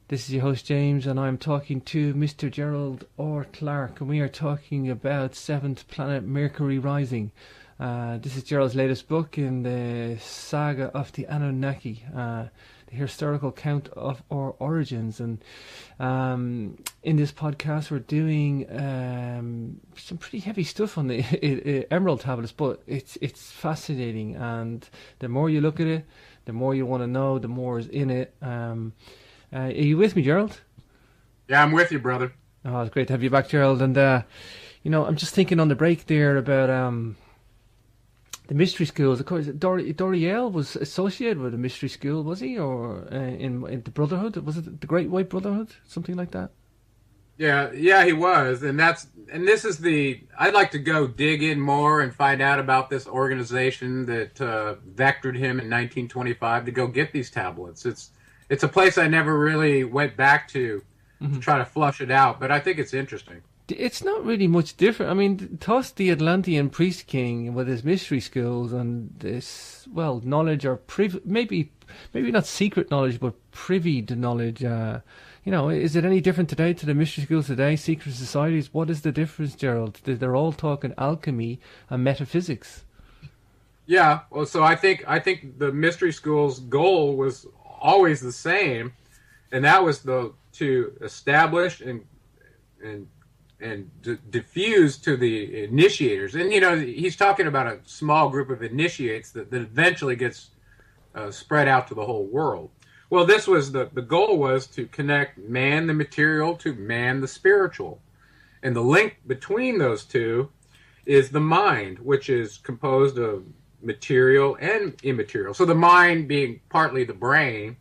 This is your host James, and I'm talking to Mr. Gerald R. Clark, and we are talking about seventh planet Mercury rising. This is Gerald's latest book in the saga of the Anunnaki, the historical account of our origins. And in this podcast, we're doing some pretty heavy stuff on the Emerald tablets, but it's fascinating. And the more you look at it, the more you want to know, the more is in it. Are you with me, Gerald? Yeah, I'm with you, brother. Oh, it's great to have you back, Gerald. And, I'm just thinking on the break there about the mystery schools. Of course, Doriel was associated with a mystery school, was he? Or in the Brotherhood? Was it the Great White Brotherhood? Something like that? Yeah, he was. And this is I'd like to go dig in more and find out about this organization that vectored him in 1925 to go get these tablets. It's a place I never really went back to try to flush it out, but I think it's interesting. It's not really much different. I mean, Thoth, the Atlantean priest king, with his mystery schools and this, knowledge or maybe not secret knowledge, but privy to knowledge. Is it any different today to the mystery schools today, secret societies? What is the difference, Gerald? They're all talking alchemy and metaphysics. Yeah, well, so I think the mystery school's goal was always the same, and that was to establish and diffuse to the initiators. And he's talking about a small group of initiates that eventually gets spread out to the whole world. Well, this was the goal was to connect man the material to man the spiritual, and the link between those two is the mind, which is composed of material and immaterial. So the mind being partly the brain,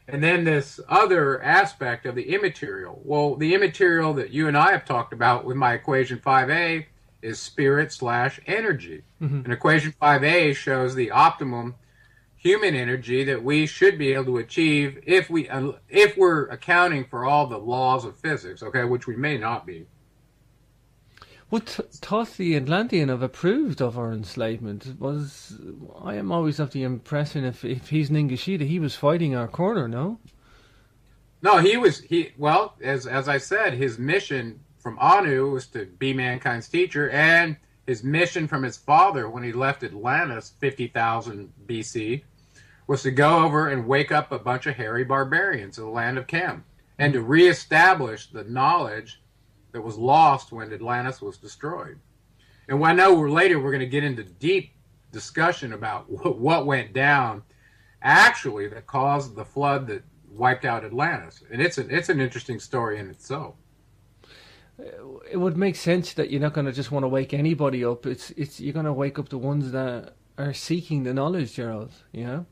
and then this other aspect of the immaterial. Well, the immaterial that you and I have talked about with my equation 5a is spirit/energy. And equation 5a shows the optimum human energy that we should be able to achieve if we're accounting for all the laws of physics, okay, which we may not be. What Thoth the Atlantean have approved of our enslavement I am always of the impression if he's Ningishita, he was fighting our corner, no? No, as I said, his mission from Anu was to be mankind's teacher, and his mission from his father when he left Atlantis 50,000 BC was to go over and wake up a bunch of hairy barbarians in the land of Chem and to reestablish the knowledge that was lost when Atlantis was destroyed. And I know later we're going to get into deep discussion about what went down actually that caused the flood that wiped out Atlantis. And it's an interesting story in itself. It would make sense that you're not going to just want to wake anybody up. You're going to wake up the ones that are seeking the knowledge, Gerald, Yeah,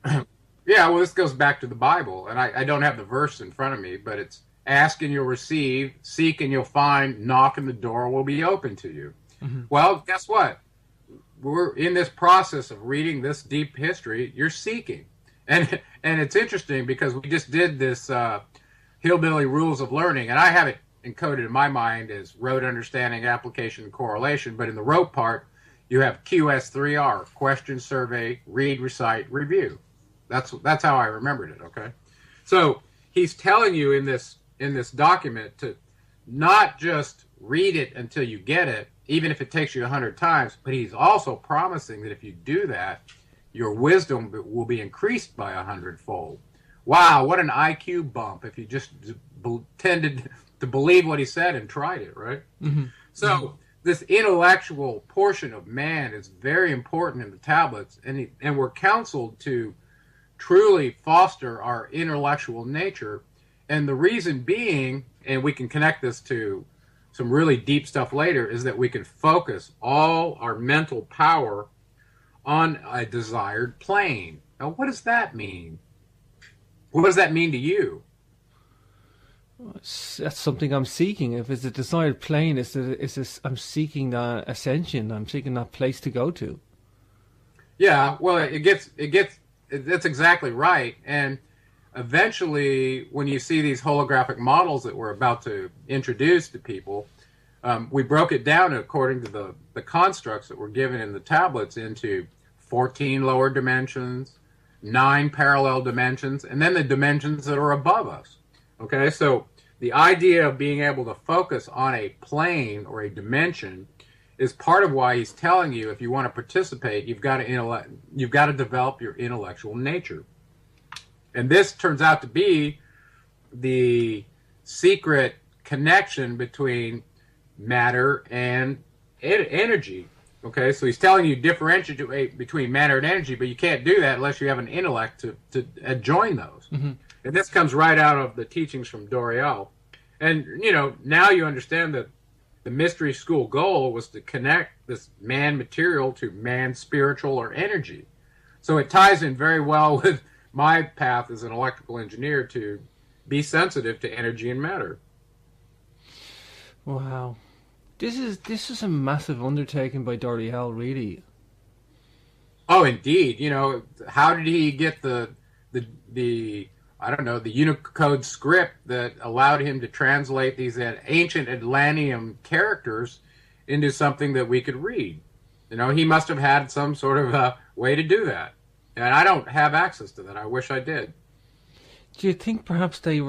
well, this goes back to the Bible, and I don't have the verse in front of me, but it's ask and you'll receive, seek and you'll find, knock and the door will be open to you. Well, guess what? We're in this process of reading this deep history. You're seeking. And it's interesting because we just did this Hillbilly Rules of Learning, and I have it encoded in my mind as rote understanding, application, and correlation, but in the rote part, you have QS3R, question, survey, read, recite, review. That's how I remembered it, okay? So he's telling you in this document to not just read it until you get it, even if it takes you 100 times, but he's also promising that if you do that, your wisdom will be increased by 100-fold. Wow, what an IQ bump if you just tended to believe what he said and tried it, right? So this intellectual portion of man is very important in the tablets, and we're counseled to truly foster our intellectual nature. And the reason being, and we can connect this to some really deep stuff later, is that we can focus all our mental power on a desired plane. Now, what does that mean? What does that mean to you? That's something I'm seeking. If it's a desired plane, I'm seeking that ascension. I'm seeking that place to go to. Yeah, well, that's exactly right. And eventually, when you see these holographic models that we're about to introduce to people, we broke it down according to the constructs that were given in the tablets into 14 lower dimensions, 9 parallel dimensions, and then the dimensions that are above us. Okay, so the idea of being able to focus on a plane or a dimension is part of why he's telling you if you want to participate, you've got to develop your intellectual nature. And this turns out to be the secret connection between matter and energy. Okay, so he's telling you differentiate between matter and energy, but you can't do that unless you have an intellect to join those. Mm-hmm. And this comes right out of the teachings from Dorial. And, now you understand that the mystery school goal was to connect this man material to man spiritual or energy. So it ties in very well with my path as an electrical engineer to be sensitive to energy and matter. Wow. This is a massive undertaking by Dorial, really. Oh, indeed. How did he get the I don't know, the Unicode script that allowed him to translate these ancient Atlantean characters into something that we could read? He must have had some sort of a way to do that. And I don't have access to that. I wish I did. Do you think perhaps they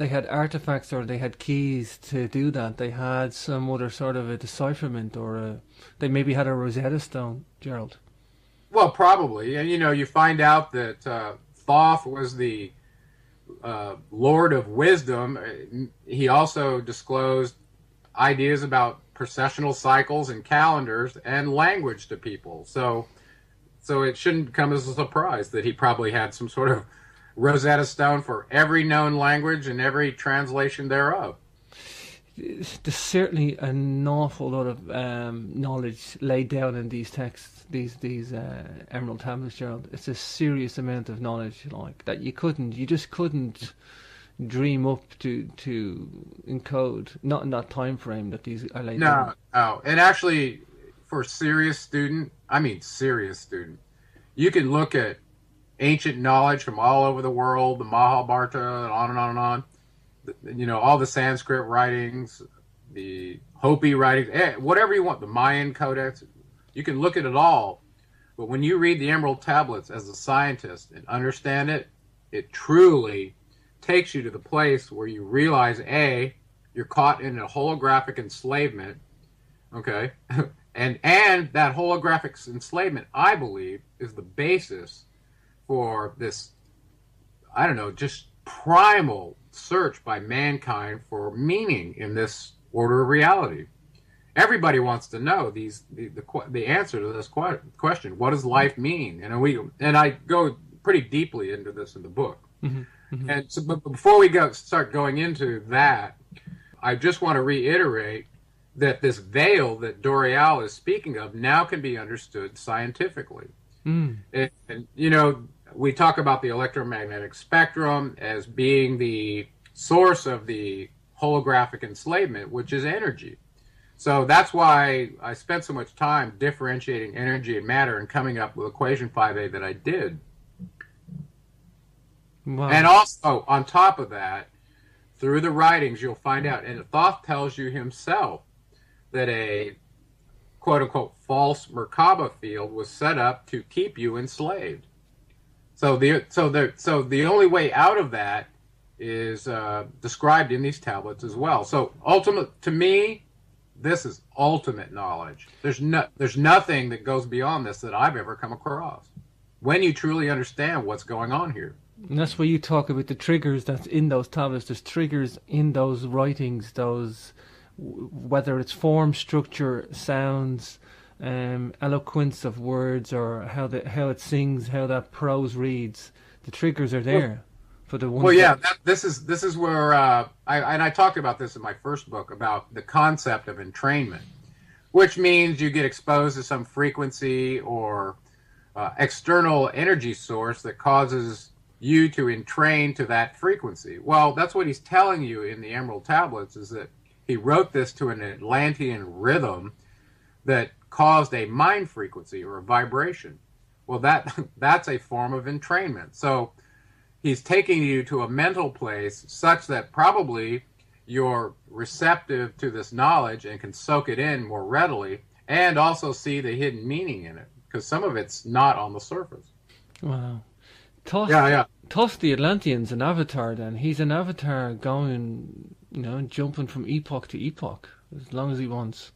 had artifacts or they had keys to do that? They had some other sort of a decipherment, or they maybe had a Rosetta Stone, Gerald? Well, probably. And, you find out that Thoth was the Lord of Wisdom. He also disclosed ideas about processional cycles and calendars and language to people. So it shouldn't come as a surprise that he probably had some sort of Rosetta Stone for every known language and every translation thereof. There's certainly an awful lot of knowledge laid down in these texts, these Emerald Tablets, Gerald. It's a serious amount of knowledge, that you just couldn't dream up to encode, not in that time frame that these are laid down. No, and actually, for serious student, you can look at ancient knowledge from all over the world, the Mahabharata, and on and on and on. All the Sanskrit writings, the Hopi writings, whatever you want, the Mayan codex, you can look at it all. But when you read the Emerald Tablets as a scientist and understand it, it truly takes you to the place where you realize, A, you're caught in a holographic enslavement, okay? and that holographic enslavement, I believe, is the basis for this, I don't know, just primal search by mankind for meaning in this order of reality. Everybody wants to know the answer to this question. What does life mean? And I go pretty deeply into this in the book. Mm-hmm. Mm-hmm. And so, but before we start going into that, I just want to reiterate that this veil that Dorial is speaking of now can be understood scientifically. Mm. And we talk about the electromagnetic spectrum as being the source of the holographic enslavement, which is energy. So that's why I spent so much time differentiating energy and matter and coming up with equation 5a that I did. Wow. And also, on top of that, through the writings, you'll find out, and Thoth tells you himself, that a quote-unquote false Merkaba field was set up to keep you enslaved. So the only way out of that is described in these tablets as well. So to me, this is ultimate knowledge. There's nothing that goes beyond this that I've ever come across. When you truly understand what's going on here. And that's where you talk about the triggers that's in those tablets. There's triggers in those writings, whether it's form, structure, sounds, eloquence of words, or how it sings, how that prose reads. The triggers are there for the ones. Well, yeah, this is where I talked about this in my first book about the concept of entrainment, which means you get exposed to some frequency or external energy source that causes you to entrain to that frequency. Well, that's what he's telling you in the Emerald Tablets, is that he wrote this to an Atlantean rhythm that caused a mind frequency or a vibration. Well, that's a form of entrainment. So he's taking you to a mental place such that probably you're receptive to this knowledge and can soak it in more readily, and also see the hidden meaning in it, because some of it's not on the surface. Wow. Thoth Thoth the Atlantean's an avatar then. He's an avatar going, jumping from epoch to epoch as long as he wants.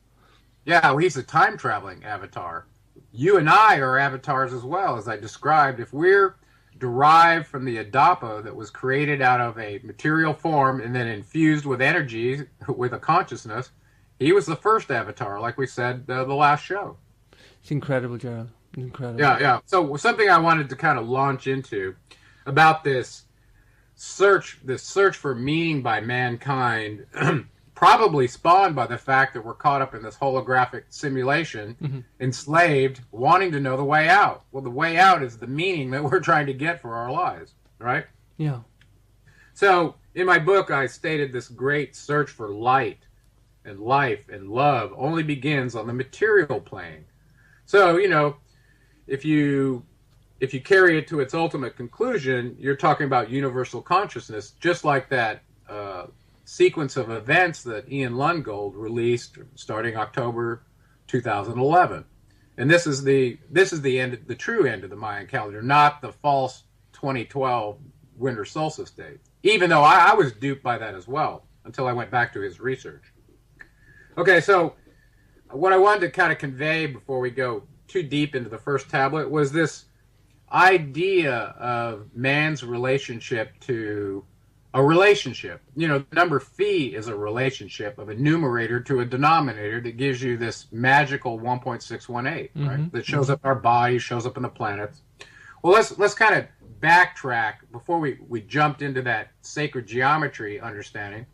Yeah, well, he's a time-traveling avatar. You and I are avatars as well, as I described. If we're derived from the Adapo that was created out of a material form and then infused with energy, with a consciousness, he was the first avatar, like we said the last show. It's incredible, Gerald. Incredible. Yeah. So something I wanted to kind of launch into about this search for meaning by mankind, probably spawned by the fact that we're caught up in this holographic simulation, enslaved, wanting to know the way out. Well, the way out is the meaning that we're trying to get for our lives, right? Yeah. So in my book, I stated this great search for light and life and love only begins on the material plane. So, if you carry it to its ultimate conclusion, you're talking about universal consciousness, just like that sequence of events that Ian Lungold released starting October 2011. And this is the end, the true end of the Mayan calendar, not the false 2012 winter solstice date. Even though I was duped by that as well until I went back to his research. Okay, so what I wanted to kind of convey before we go too deep into the first tablet was this idea of man's relationship to a relationship. The number phi is a relationship of a numerator to a denominator that gives you this magical 1.618, right? That shows up in our body, shows up in the planets. Well, let's kind of backtrack before we jumped into that sacred geometry understanding.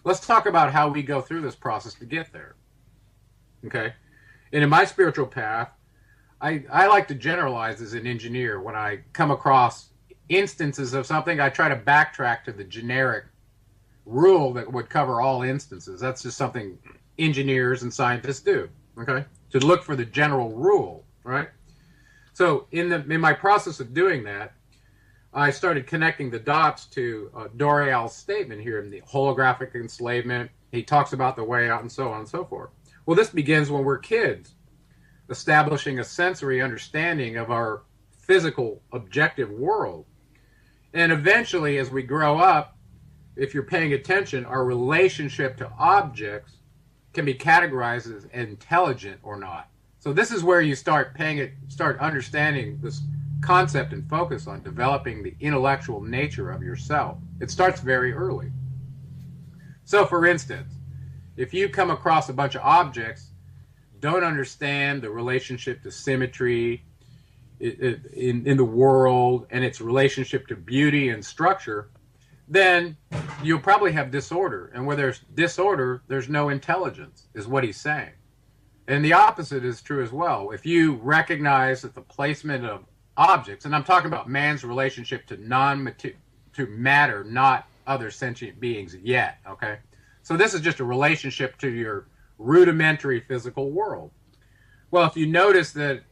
Let's talk about how we go through this process to get there. Okay? And in my spiritual path, I like to generalize as an engineer. When I come across instances of something, I try to backtrack to the generic rule that would cover all instances. That's just something engineers and scientists do, okay? To look for the general rule, right? So in my process of doing that, I started connecting the dots to Dorial's statement here in the holographic enslavement. He talks about the way out and so on and so forth. Well, this begins when we're kids, establishing a sensory understanding of our physical objective world. And eventually, as we grow up, if you're paying attention, our relationship to objects can be categorized as intelligent or not. So this is where you start understanding this concept and focus on developing the intellectual nature of yourself. It starts very early. So for instance, if you come across a bunch of objects, don't understand the relationship to symmetry in the world and its relationship to beauty and structure, then you'll probably have disorder. And where there's disorder, there's no intelligence, is what he's saying. And the opposite is true as well. If you recognize that the placement of objects, and I'm talking about man's relationship to matter, not other sentient beings yet, okay? So this is just a relationship to your rudimentary physical world. Well, if you notice that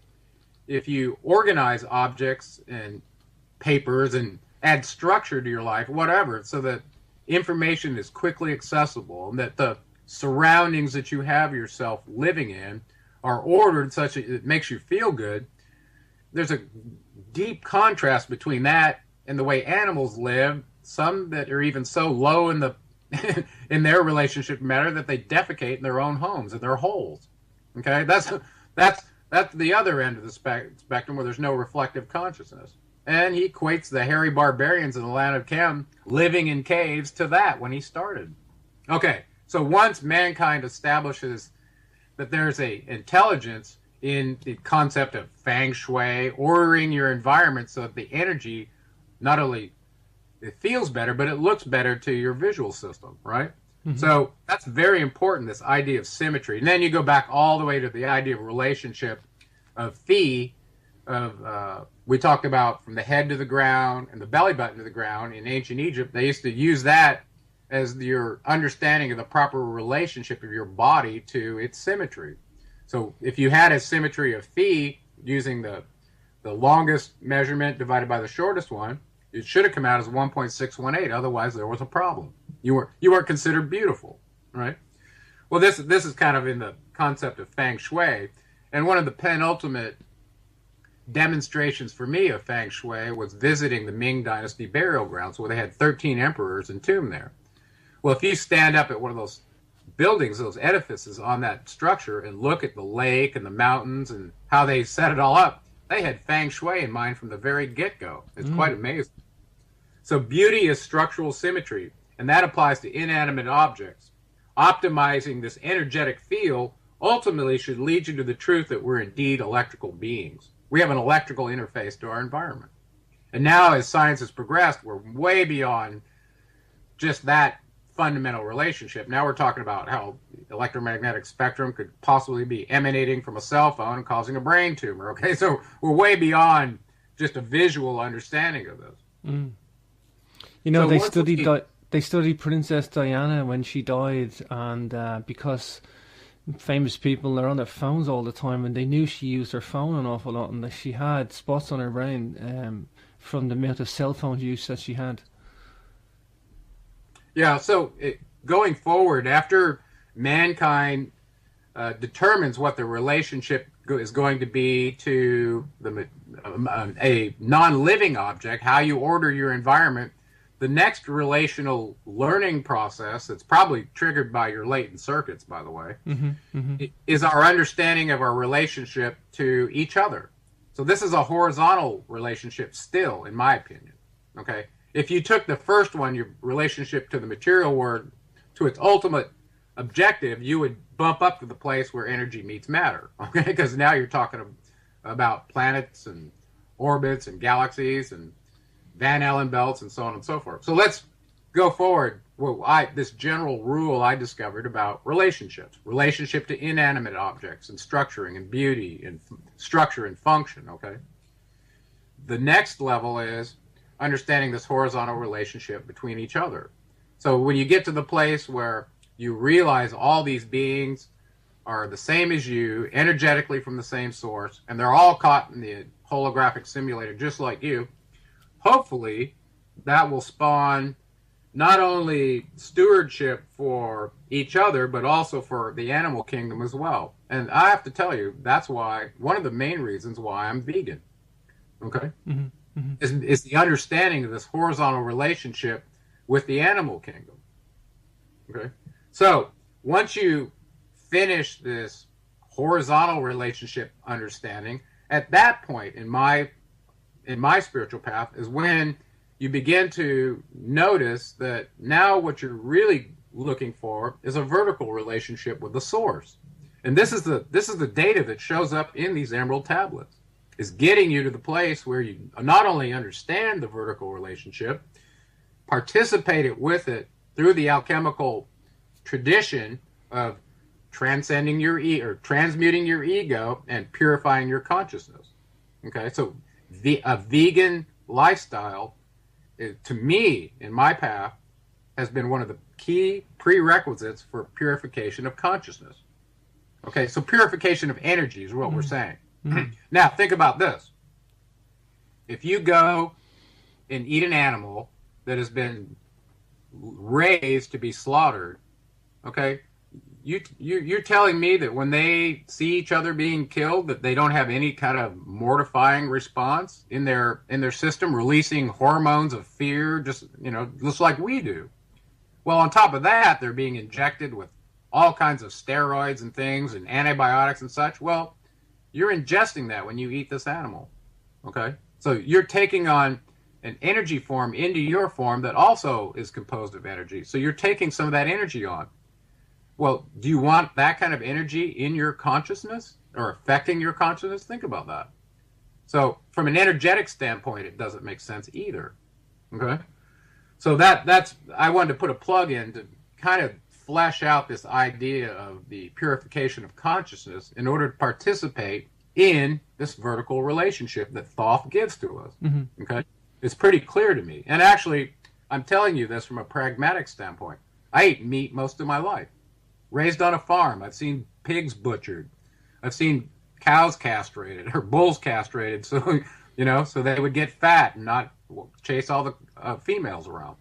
if you organize objects and papers and add structure to your life, whatever, so that information is quickly accessible and that the surroundings that you have yourself living in are ordered such that it makes you feel good, there's a deep contrast between that and the way animals live, some that are even so low in the in their relationship matter that they defecate in their own homes, in their holes. Okay, that's the other end of the spectrum where there's no reflective consciousness. And he equates the hairy barbarians in the land of Chem living in caves to that when he started. Okay, so once mankind establishes that there's a intelligence in the concept of feng shui, ordering your environment so that the energy not only it feels better, but it looks better to your visual system, right? Mm-hmm. So that's very important, this idea of symmetry. And then you go back all the way to the idea of relationship of phi, we talked about from the head to the ground and the belly button to the ground. In ancient Egypt, they used to use that as your understanding of the proper relationship of your body to its symmetry. So if you had a symmetry of phi using the longest measurement divided by the shortest one, it should have come out as 1.618. Otherwise, there was a problem. You weren't considered beautiful, right? Well, this is kind of in the concept of feng shui, and one of the penultimate demonstrations for me of feng shui was visiting the Ming Dynasty burial grounds where they had 13 emperors entombed there. Well, if you stand up at one of those buildings, those edifices on that structure, and look at the lake and the mountains and how they set it all up, they had feng shui in mind from the very get-go. It's quite amazing. So beauty is structural symmetry, and that applies to inanimate objects. Optimizing this energetic field ultimately should lead you to the truth that we're indeed electrical beings. We have an electrical interface to our environment. And now, as science has progressed, we're way beyond just that fundamental relationship. Now we're talking about how the electromagnetic spectrum could possibly be emanating from a cell phone and causing a brain tumor. Okay, so we're way beyond just a visual understanding of this. You know, So they studied Princess Diana when she died, and because famous people are on their phones all the time, and they knew she used her phone an awful lot, and that she had spots on her brain from the amount of cell phone use that she had. Yeah, so going forward, after mankind determines what the relationship is going to be to a non-living object, how you order your environment, the next relational learning process that's probably triggered by your latent circuits, by the way, is our understanding of our relationship to each other. So this is a horizontal relationship still, in my opinion, okay? If you took the first one, your relationship to the material world, to its ultimate objective, you would bump up to the place where energy meets matter, okay? Because now you're talking about planets and orbits and galaxies and Van Allen belts and so on and so forth. So let's go forward. Well, this general rule I discovered about relationships, relationship to inanimate objects and structuring and beauty and structure and function, okay? The next level is understanding this horizontal relationship between each other. So when you get to the place where you realize all these beings are the same as you, energetically from the same source, and they're all caught in the holographic simulator just like you, hopefully that will spawn not only stewardship for each other, but also for the animal kingdom as well. And I have to tell you, that's why, one of the main reasons why I'm vegan, okay? Is the understanding of this horizontal relationship with the animal kingdom. Okay, so once you finish this horizontal relationship understanding, at that point in my spiritual path is when you begin to notice that now what you're really looking for is a vertical relationship with the source. And this is the data that shows up in these emerald tablets. Is getting you to the place where you not only understand the vertical relationship, participate it with it through the alchemical tradition of transcending your or transmuting your ego and purifying your consciousness. Okay, so a vegan lifestyle, to me, in my path, has been one of the key prerequisites for purification of consciousness. Okay, so purification of energy is what we're saying. Now, think about this. If you go and eat an animal that has been raised to be slaughtered, okay, you're telling me that when they see each other being killed, that they don't have any kind of mortifying response in their system, releasing hormones of fear, just like we do. Well, on top of that, they're being injected with all kinds of steroids and things and antibiotics and such. Well, you're ingesting that when you eat this animal, okay? So you're taking on an energy form into your form that also is composed of energy. So you're taking some of that energy on. Well, do you want that kind of energy in your consciousness or affecting your consciousness? Think about that. So from an energetic standpoint, it doesn't make sense either, okay? So that's I wanted to put a plug in to kind of flesh out this idea of the purification of consciousness in order to participate in this vertical relationship that Thoth gives to us. Okay, it's pretty clear to me. And actually, I'm telling you this from a pragmatic standpoint. I ate meat most of my life. Raised on a farm. I've seen pigs butchered. I've seen cows castrated or bulls castrated, so so they would get fat and not chase all the females around.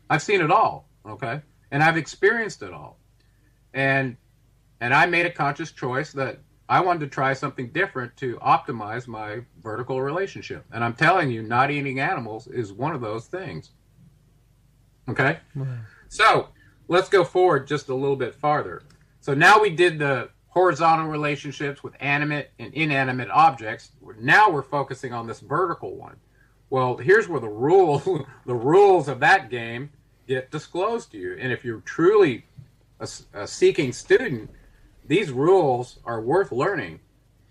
I've seen it all. Okay. And I've experienced it all. And I made a conscious choice that I wanted to try something different to optimize my vertical relationship. And I'm telling you, not eating animals is one of those things. Okay? Wow. So let's go forward just a little bit farther. So now we did the horizontal relationships with animate and inanimate objects. Now we're focusing on this vertical one. Well, here's where the rules of that game get disclosed to you. And if you're truly a seeking student, these rules are worth learning.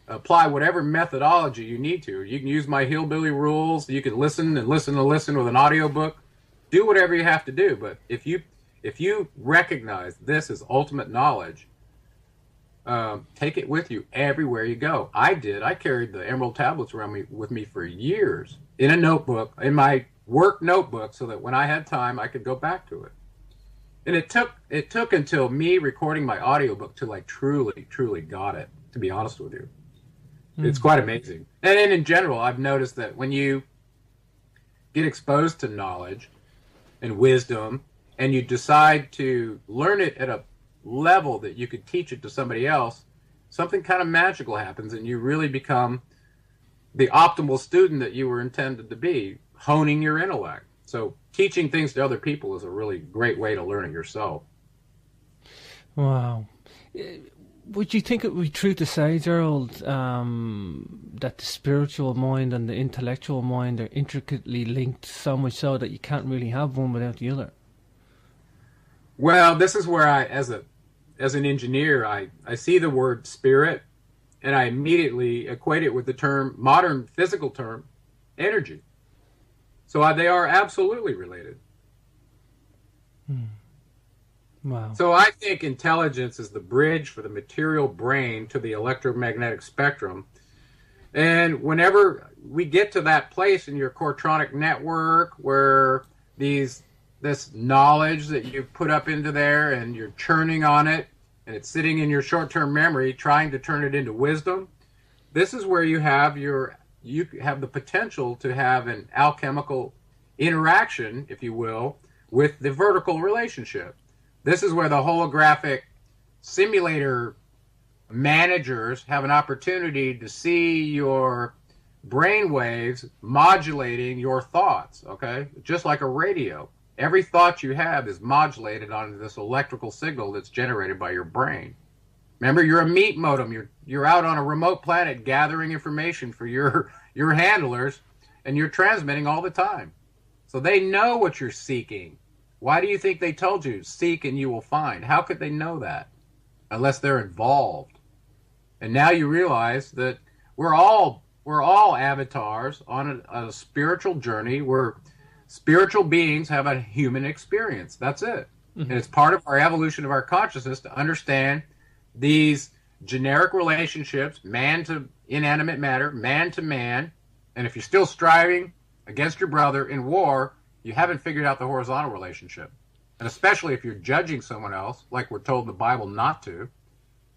Apply whatever methodology you need to. You can use my hillbilly rules. You can listen and listen and listen with an audiobook. Do whatever you have to do. But if you recognize this is ultimate knowledge, take it with you everywhere you go. I did. I carried the Emerald tablets around with me for years in a notebook, in my work notebook, so that when I had time, I could go back to it. And it took until me recording my audiobook till I truly got it, to be honest with you. It's quite amazing. And in general, I've noticed that when you get exposed to knowledge and wisdom, and you decide to learn it at a level that you could teach it to somebody else, something kind of magical happens, and you really become the optimal student that you were intended to be, honing your intellect. So teaching things to other people is a really great way to learn it yourself. Wow. Would you think it would be true to say, Gerald, that the spiritual mind and the intellectual mind are intricately linked, so much so that you can't really have one without the other? Well, this is where I, as an engineer, I see the word spirit, and I immediately equate it with the term, modern physical term, energy. So they are absolutely related. Wow. So I think intelligence is the bridge for the material brain to the electromagnetic spectrum. And whenever we get to that place in your cortronic network where this knowledge that you put up into there and you're churning on it, and it's sitting in your short-term memory trying to turn it into wisdom, this is where you have the potential to have an alchemical interaction, if you will, with the vertical relationship. This is where the holographic simulator managers have an opportunity to see your brain waves modulating your thoughts, okay? Just like a radio. Every thought you have is modulated onto this electrical signal that's generated by your brain. Remember, you're a meat modem. You're out on a remote planet gathering information for your handlers, and you're transmitting all the time. So they know what you're seeking. Why do you think they told you, seek and you will find? How could they know that unless they're involved? And now you realize that we're all avatars on a spiritual journey where spiritual beings have a human experience. That's it. Mm-hmm. And it's part of our evolution of our consciousness to understand these generic relationships, man to inanimate matter, man to man. And if you're still striving against your brother in war, you haven't figured out the horizontal relationship. And especially if you're judging someone else, like we're told in the Bible not to,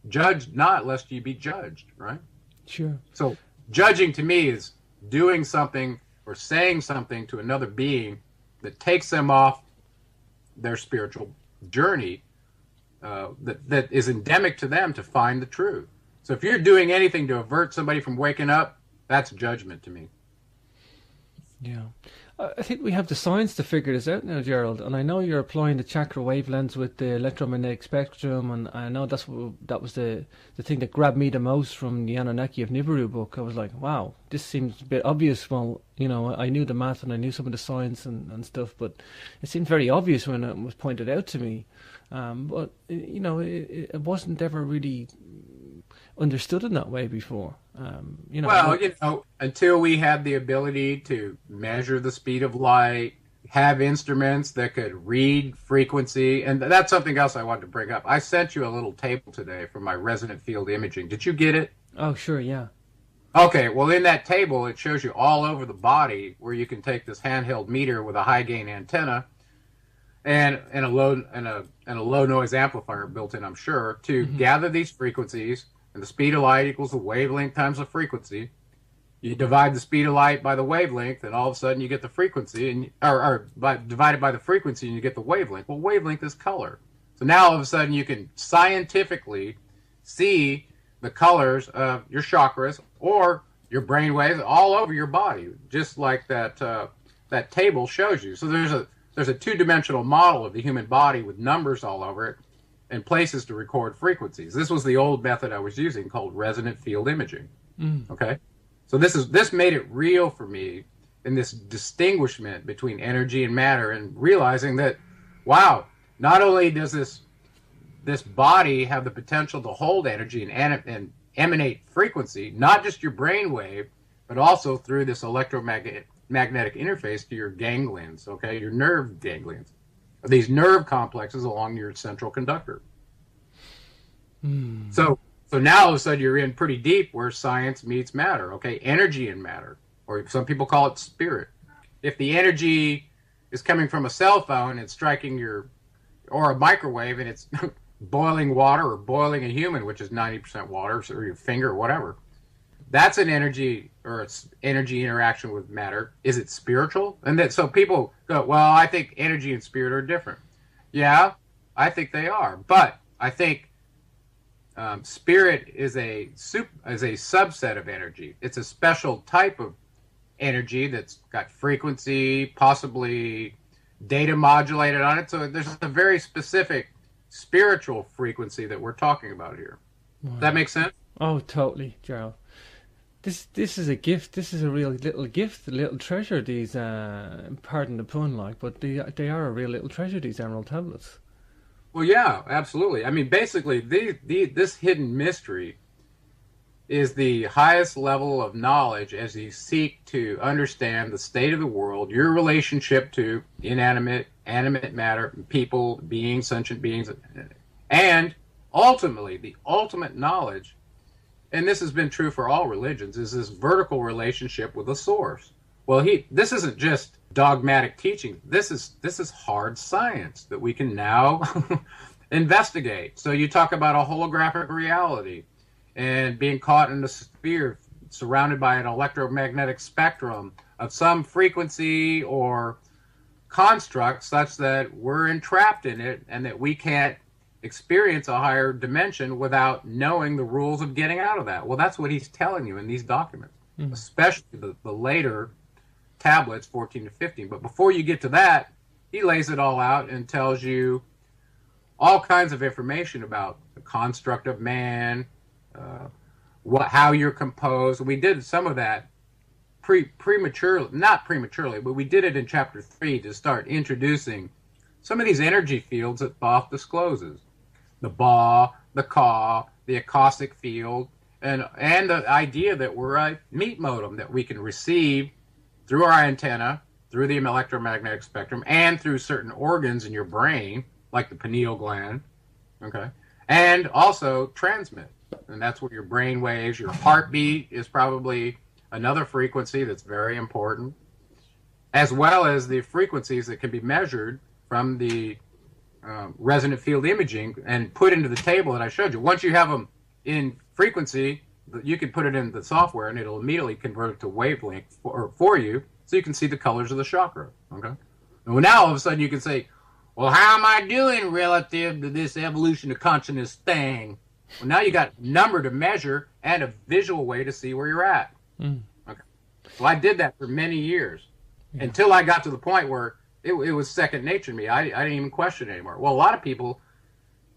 judge not lest you be judged, right? Sure. So judging to me is doing something or saying something to another being that takes them off their spiritual journey that is endemic to them to find the truth. So if you're doing anything to avert somebody from waking up, that's judgment to me. Yeah. I think we have the science to figure this out now, Gerald. And I know you're applying the chakra wavelengths with the electromagnetic spectrum, and I know that was the thing that grabbed me the most from the Anunnaki of Nibiru book. I was like, wow, this seems a bit obvious. Well, I knew the math and I knew some of the science and stuff, but it seemed very obvious when it was pointed out to me. But it wasn't ever really understood in that way before. Until we had the ability to measure the speed of light, have instruments that could read frequency, and that's something else I wanted to bring up. I sent you a little table today from my resonant field imaging. Did you get it? Oh, sure, yeah. Okay, well, in that table, it shows you all over the body where you can take this handheld meter with a high gain antenna and a low noise amplifier built in, I'm sure, to gather these frequencies. And the speed of light equals the wavelength times the frequency. You divide the speed of light by the wavelength, and all of a sudden you get the frequency, divided by the frequency, and you get the wavelength. Well, wavelength is color. So now all of a sudden you can scientifically see the colors of your chakras or your brain waves all over your body, just like that table shows you. So there's a two-dimensional model of the human body with numbers all over it and places to record frequencies. This was the old method I was using called resonant field imaging. Okay, so this made it real for me in this distinguishment between energy and matter, and realizing that, wow, not only does this body have the potential to hold energy and emanate frequency, not just your brain wave, but also through this electromagnetic interface to your ganglions, okay, your nerve ganglions, these nerve complexes along your central conductor. So now all of a sudden you're in pretty deep where science meets matter, okay, energy and matter, or some people call it spirit. If the energy is coming from a cell phone and striking or a microwave and it's boiling water or boiling a human, which is 90% water, or your finger or whatever, that's an energy, or it's energy interaction with matter. Is it spiritual? And so people go, well, I think energy and spirit are different. Yeah, I think they are. But I think spirit is a subset of energy. It's a special type of energy that's got frequency, possibly data modulated on it. So there's a very specific spiritual frequency that we're talking about here. Wow. Does that make sense? Oh, totally, Gerald. This is a gift. This is a real little gift, a little treasure. These, pardon the pun, but they are a real little treasure. These emerald tablets. Well, yeah, absolutely. I mean, basically, this hidden mystery is the highest level of knowledge as you seek to understand the state of the world, your relationship to inanimate, animate matter, people, beings, sentient beings, and ultimately, the ultimate knowledge, and this has been true for all religions, is this vertical relationship with the source. Well, this isn't just dogmatic teaching. This is hard science that we can now investigate. So you talk about a holographic reality and being caught in a sphere surrounded by an electromagnetic spectrum of some frequency or construct such that we're entrapped in it and that we can't experience a higher dimension without knowing the rules of getting out of that. Well, that's what he's telling you in these documents, especially the later tablets, 14 to 15. But before you get to that, he lays it all out and tells you all kinds of information about the construct of man, how you're composed. We did some of that not prematurely, but we did it in chapter 3 to start introducing some of these energy fields that Thoth discloses. The Ba, the Ka, the acoustic field, and the idea that we're a meat modem that we can receive through our antenna, through the electromagnetic spectrum, and through certain organs in your brain, like the pineal gland, okay, and also transmit. And that's where your brain waves, your heartbeat is probably another frequency that's very important, as well as the frequencies that can be measured from the resonant field imaging and put into the table that I showed you. Once you have them in frequency, you can put it in the software and it'll immediately convert it to wavelength for you, so you can see the colors of the chakra. Okay. Well, now all of a sudden you can say, well, how am I doing relative to this evolution of consciousness thing? Well, now you got a number to measure and a visual way to see where you're at. Okay. Well, I did that for many years until I got to the point where it was second nature to me. I didn't even question it anymore. Well, a lot of people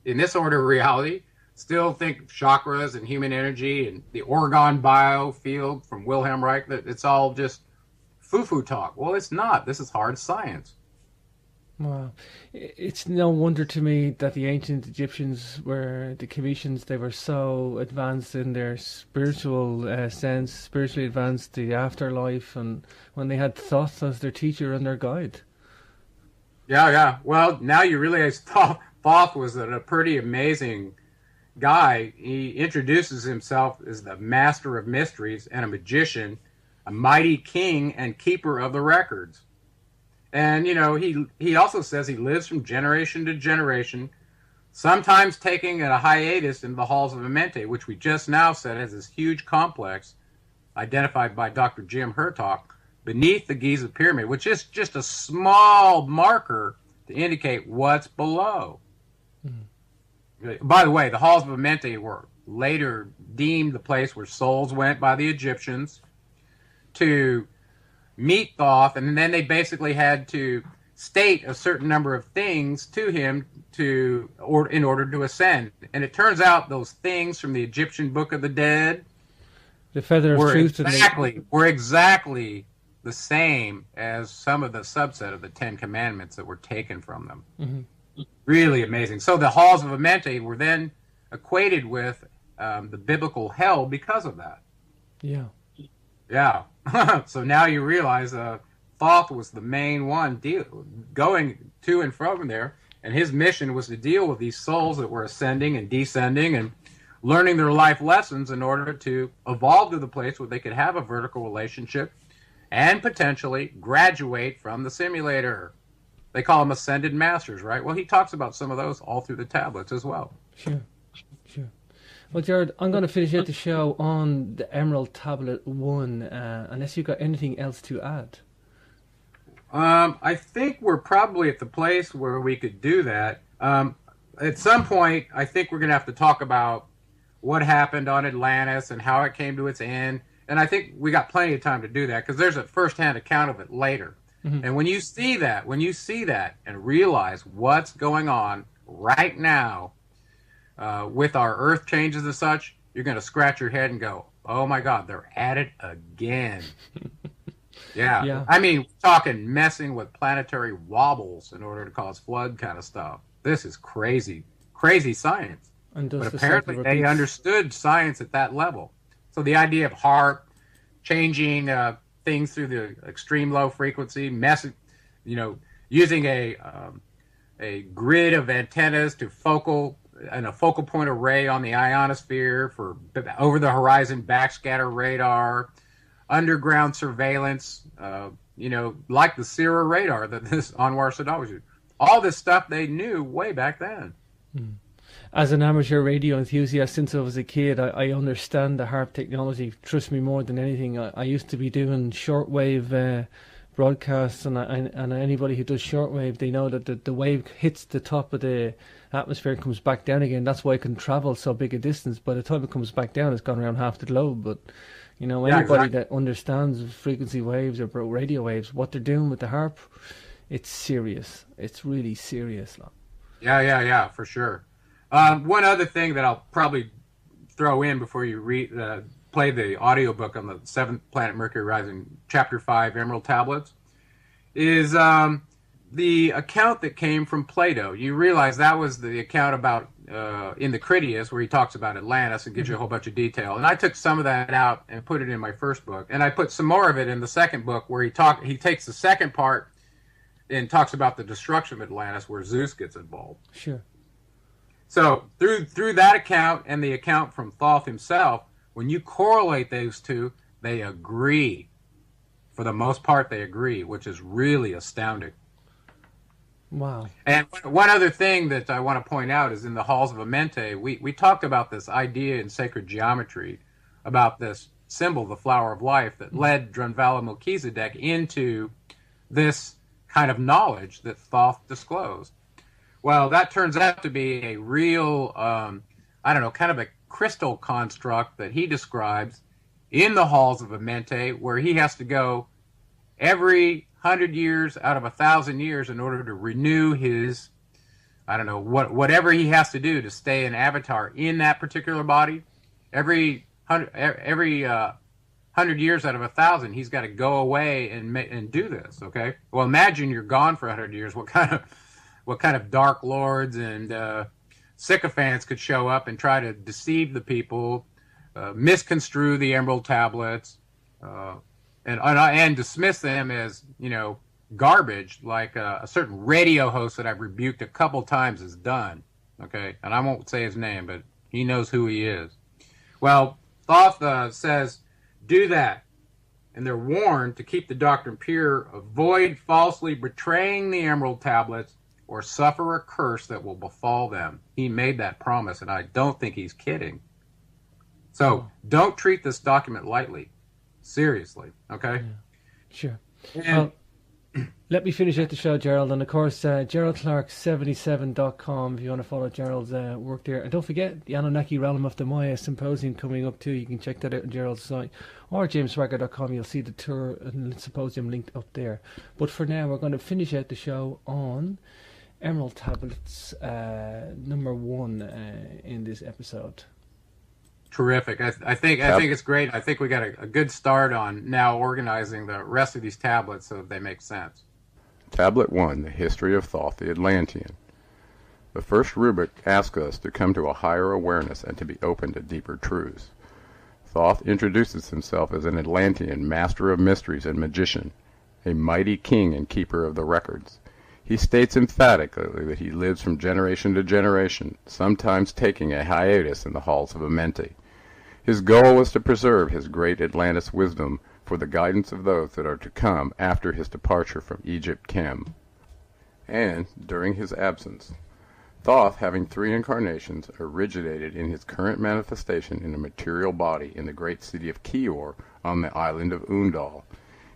in this order of reality still think chakras and human energy and the orgone biofield from Wilhelm Reich, that it's all just foo-foo talk. Well, it's not. This is hard science. Wow. It's no wonder to me that the ancient Egyptians the Cometians, they were so advanced in their spiritual sense, spiritually advanced, the afterlife, and when they had Thoth as their teacher and their guide. Yeah. Well, now you realize Thoth was a pretty amazing guy. He introduces himself as the master of mysteries and a magician, a mighty king and keeper of the records. And, he also says he lives from generation to generation, sometimes taking a hiatus in the halls of Amenti, which we just now said has this huge complex identified by Dr. Jim Hertock beneath the Giza Pyramid, which is just a small marker to indicate what's below. By the way, the halls of Amenti were later deemed the place where souls went by the Egyptians to meet Thoth, and then they basically had to state a certain number of things to him in order to ascend. And it turns out those things from the Egyptian Book of the Dead the feather of truth were exactly the same as some of the subset of the Ten Commandments that were taken from them. Mm-hmm. Really amazing. So the halls of Amenti were then equated with the biblical hell because of that. Yeah. Yeah. So now you realize Thoth was the main one going to and from there, and his mission was to deal with these souls that were ascending and descending and learning their life lessons in order to evolve to the place where they could have a vertical relationship and potentially graduate from the simulator. They call them ascended masters, right? Well, he talks about some of those all through the tablets as well. Sure. Well, Jared, I'm going to finish out the show on the Emerald Tablet 1, unless you've got anything else to add. I think we're probably at the place where we could do that. At some point, I think we're going to have to talk about what happened on Atlantis and how it came to its end. And I think we got plenty of time to do that because there's a first-hand account of it later. Mm-hmm. And when you see that and realize what's going on right now with our Earth changes and such, you're going to scratch your head and go, oh my God, they're at it again. Yeah. I mean, we're talking messing with planetary wobbles in order to cause flood kind of stuff. This is crazy science. But apparently they understood science at that level. So the idea of HAARP, changing things through the extreme low frequency, using a grid of antennas to focal point array on the ionosphere for over the horizon backscatter radar, underground surveillance, like the Sierra radar that this Anwar Sadat was using. All this stuff they knew way back then. As an amateur radio enthusiast since I was a kid, I understand the HAARP technology. Trust me, more than anything. I used to be doing shortwave broadcasts, and anybody who does shortwave, they know that the wave hits the top of the atmosphere and comes back down again. That's why it can travel so big a distance. By the time it comes back down, it's gone around half the globe. But anybody that understands frequency waves or radio waves, what they're doing with the HAARP, it's serious. It's really serious. Yeah, for sure. One other thing that I'll probably throw in before you play the audiobook on the 7th Planet Mercury Rising, Chapter 5, Emerald Tablets, is the account that came from Plato. You realize that was the account about in the Critias, where he talks about Atlantis and gives you a whole bunch of detail. And I took some of that out and put it in my first book. And I put some more of it in the second book, where he takes the second part and talks about the destruction of Atlantis, where Zeus gets involved. Sure. So through that account and the account from Thoth himself, when you correlate those two, they agree. For the most part, they agree, which is really astounding. Wow. And one other thing that I want to point out is in the Halls of Amenti, we talked about this idea in sacred geometry about this symbol, the flower of life, that led Drunvala Melchizedek into this kind of knowledge that Thoth disclosed. Well, that turns out to be a real, kind of a crystal construct that he describes in the Halls of Amenti, where he has to go every 100 years out of 1,000 years in order to renew his, whatever he has to do to stay an avatar in that particular body. Every 100 years out of 1,000, he's got to go away and do this. Okay. Well, imagine you're gone for 100 years. What kind of dark lords and sycophants could show up and try to deceive the people, misconstrue the Emerald Tablets, and dismiss them as garbage, like a certain radio host that I've rebuked a couple times has done. Okay, and I won't say his name, but he knows who he is. Well, Thoth says, do that. And they're warned to keep the doctrine pure, avoid falsely betraying the Emerald Tablets, or suffer a curse that will befall them. He made that promise, and I don't think he's kidding. So don't treat this document lightly. Seriously, okay? Yeah. Sure. And Let me finish out the show, Gerald, and of course, GeraldClark77.com if you want to follow Gerald's work there. And don't forget the Anunnaki Realm of the Maya Symposium coming up too. You can check that out on Gerald's site, or jameswagger.com. You'll see the tour and symposium linked up there. But for now, we're going to finish out the show on Emerald Tablets number 1 in this episode. Terrific. I think it's great. I think we got a good start on now organizing the rest of these tablets so that they make sense. Tablet 1, The History of Thoth the Atlantean. The first rubric asks us to come to a higher awareness and to be open to deeper truths. Thoth introduces himself as an Atlantean, master of mysteries and magician, a mighty king and keeper of the records. He states emphatically that he lives from generation to generation, sometimes taking a hiatus in the halls of Amenti. His goal was to preserve his great Atlantis wisdom for the guidance of those that are to come after his departure from Egypt Chem. And, during his absence, Thoth, having 3 incarnations, originated in his current manifestation in a material body in the great city of Kior on the island of Undal.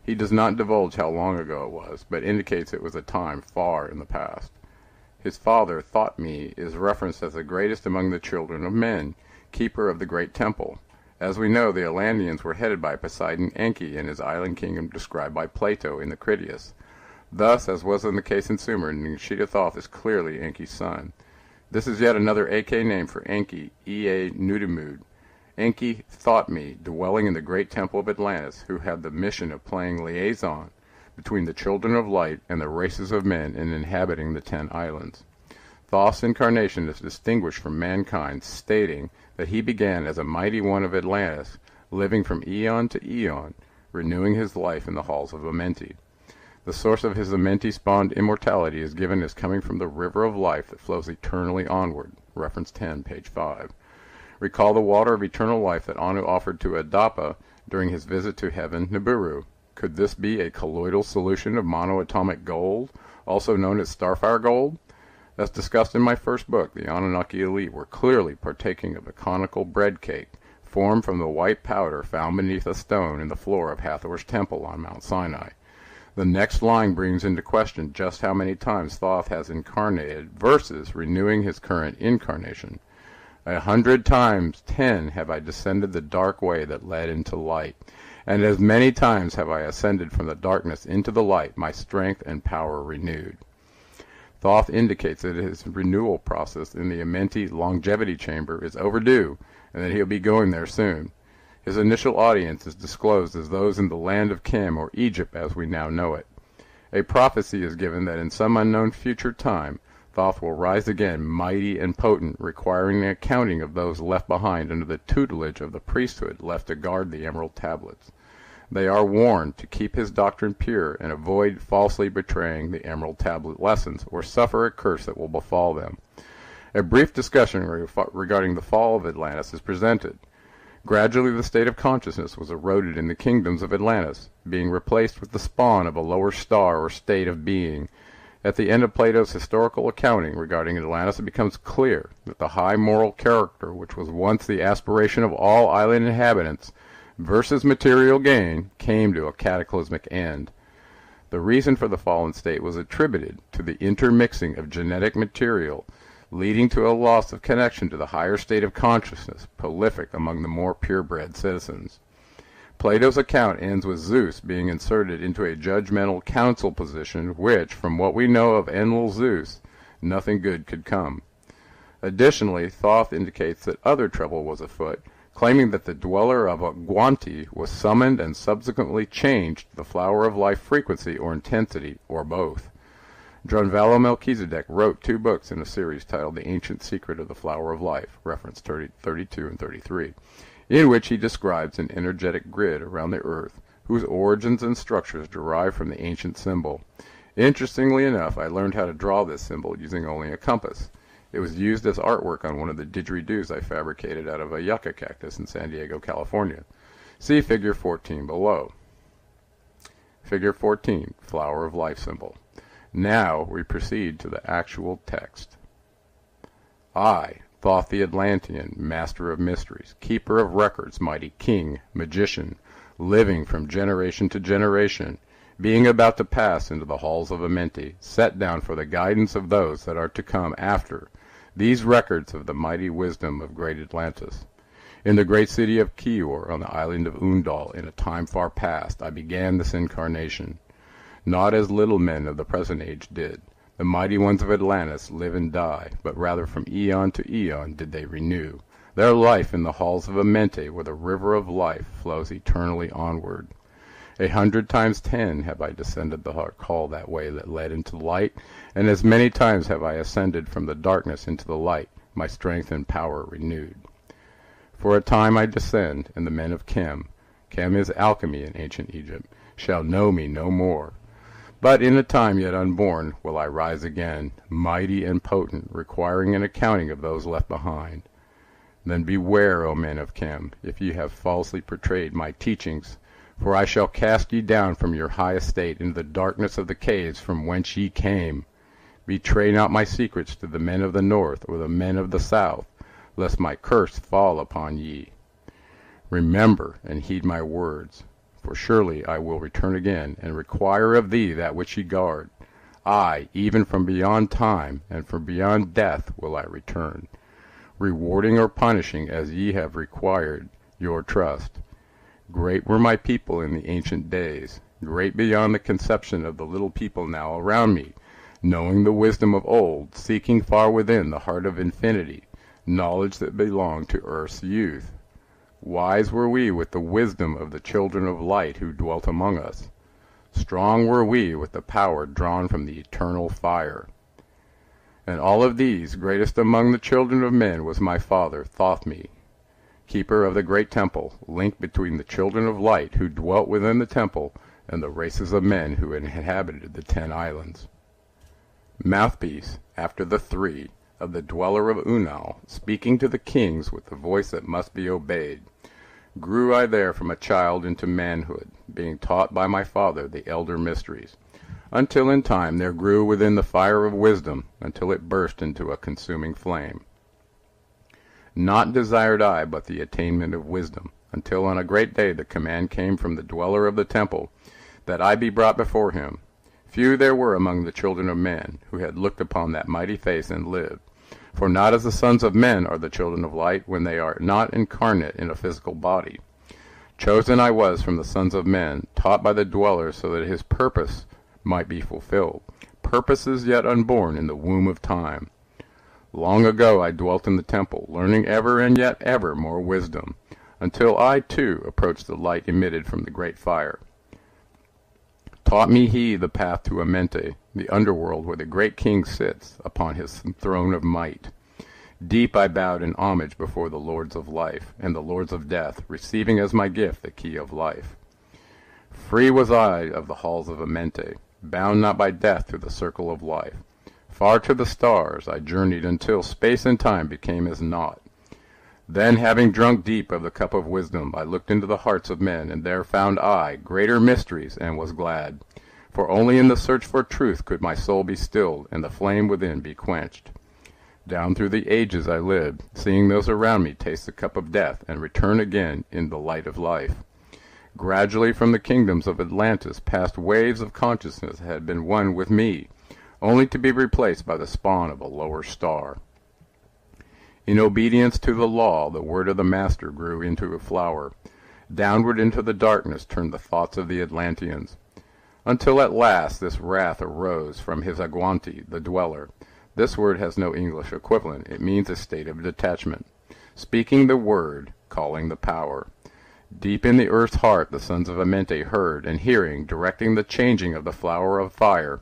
He does not divulge how long ago it was, but indicates it was a time far in the past. His father, Thoth-me, is referenced as the greatest among the children of men, keeper of the great temple. As we know, the Atlanteans were headed by Poseidon Enki in his island kingdom described by Plato in the Critias. Thus, as was in the case in Sumer, Ningshita Thoth is clearly Enki's son. This is yet another AK name for Enki, Ea Nudimud. Enki Thoth-me, dwelling in the great temple of Atlantis, who had the mission of playing liaison between the children of light and the races of men in inhabiting the 10 islands. Thoth's incarnation is distinguished from mankind, stating that he began as a mighty one of Atlantis, living from eon to eon, renewing his life in the halls of Amenti. The source of his Amenti-spawned immortality is given as coming from the river of life that flows eternally onward, reference 10, page 5. Recall the water of eternal life that Anu offered to Adapa during his visit to heaven Nibiru. Could this be a colloidal solution of monoatomic gold, also known as starfire gold? As discussed in my first book, the Anunnaki elite were clearly partaking of a conical bread cake, formed from the white powder found beneath a stone in the floor of Hathor's temple on Mount Sinai. The next line brings into question just how many times Thoth has incarnated versus renewing his current incarnation. 100 times 10 have I descended the dark way that led into light, and as many times have I ascended from the darkness into the light, my strength and power renewed. Thoth indicates that his renewal process in the Amenti longevity chamber is overdue, and that he'll be going there soon. His initial audience is disclosed as those in the land of Chem, or Egypt as we now know it. A prophecy is given that in some unknown future time, Thoth will rise again mighty and potent, requiring an accounting of those left behind under the tutelage of the priesthood left to guard the Emerald Tablets. They are warned to keep his doctrine pure and avoid falsely betraying the Emerald Tablet lessons, or suffer a curse that will befall them. A brief discussion regarding the fall of Atlantis is presented. Gradually the state of consciousness was eroded in the kingdoms of Atlantis, being replaced with the spawn of a lower star or state of being. At the end of Plato's historical accounting regarding Atlantis, it becomes clear that the high moral character, which was once the aspiration of all island inhabitants, versus material gain, came to a cataclysmic end. The reason for the fallen state was attributed to the intermixing of genetic material, leading to a loss of connection to the higher state of consciousness, prolific among the more purebred citizens. Plato's account ends with Zeus being inserted into a judgmental council position, which, from what we know of Enlil Zeus, nothing good could come. Additionally, Thoth indicates that other trouble was afoot, claiming that the dweller of Guanti was summoned and subsequently changed the flower of life frequency or intensity, or both. Drunvalo Melchizedek wrote 2 books in a series titled The Ancient Secret of the Flower of Life, reference 32 and 33, in which he describes an energetic grid around the Earth, whose origins and structures derive from the ancient symbol. Interestingly enough, I learned how to draw this symbol using only a compass. It was used as artwork on one of the didgeridoos I fabricated out of a yucca cactus in San Diego, California. See Figure 14 below. Figure 14, Flower of Life symbol. Now we proceed to the actual text. I, Thoth the Atlantean, master of mysteries, keeper of records, mighty king, magician, living from generation to generation, being about to pass into the halls of Amenti, set down for the guidance of those that are to come after, these records of the mighty wisdom of great Atlantis. In the great city of Kior, on the island of Undal, in a time far past, I began this incarnation. Not as little men of the present age did. The mighty ones of Atlantis live and die, but rather from eon to eon did they renew their life in the halls of Amenti, where the river of life flows eternally onward. 100 times 10 have I descended the hall that way that led into light, and as many times have I ascended from the darkness into the light, my strength and power renewed. For a time I descend, and the men of Chem is alchemy in ancient Egypt, shall know me no more. But in a time yet unborn will I rise again, mighty and potent, requiring an accounting of those left behind. Then beware, O men of Chem, if ye have falsely portrayed my teachings, for I shall cast ye down from your high estate into the darkness of the caves from whence ye came. Betray not my secrets to the men of the north or the men of the south, lest my curse fall upon ye. Remember and heed my words, for surely I will return again, and require of thee that which ye guard. I, even from beyond time, and from beyond death will I return, rewarding or punishing as ye have required your trust. Great were my people in the ancient days, great beyond the conception of the little people now around me, knowing the wisdom of old, seeking far within the heart of infinity, knowledge that belonged to earth's youth. Wise were we with the wisdom of the children of light who dwelt among us. Strong were we with the power drawn from the eternal fire. And all of these, greatest among the children of men, was my father, Thoth, keeper of the great temple, link between the children of light who dwelt within the temple and the races of men who inhabited the 10 islands. Mouthpiece, after the 3, of the dweller of Unal, speaking to the kings with the voice that must be obeyed. Grew I there from a child into manhood, being taught by my father the elder mysteries, until in time there grew within the fire of wisdom, until it burst into a consuming flame. Not desired I but the attainment of wisdom, until on a great day the command came from the dweller of the temple, that I be brought before him. Few there were among the children of men, who had looked upon that mighty face and lived. For not as the sons of men are the children of light, when they are not incarnate in a physical body. Chosen I was from the sons of men, taught by the dweller so that his purpose might be fulfilled, purposes yet unborn in the womb of time. Long ago I dwelt in the temple, learning ever and yet ever more wisdom, until I too approached the light emitted from the great fire. Taught me he the path to Amenti, the underworld where the great king sits upon his throne of might. Deep I bowed in homage before the lords of life and the lords of death, receiving as my gift the key of life. Free was I of the halls of Amenti, bound not by death to the circle of life. Far to the stars I journeyed until space and time became as naught. Then, having drunk deep of the cup of wisdom, I looked into the hearts of men, and there found I greater mysteries, and was glad. For only in the search for truth could my soul be stilled, and the flame within be quenched. Down through the ages I lived, seeing those around me taste the cup of death, and return again in the light of life. Gradually from the kingdoms of Atlantis past waves of consciousness had been one with me, only to be replaced by the spawn of a lower star. In obedience to the law, the word of the Master grew into a flower. Downward into the darkness turned the thoughts of the Atlanteans, until at last this wrath arose from his Aguanti, the dweller. This word has no English equivalent. It means a state of detachment. Speaking the word, calling the power. Deep in the earth's heart the sons of Amenti heard, and hearing, directing the changing of the flower of fire,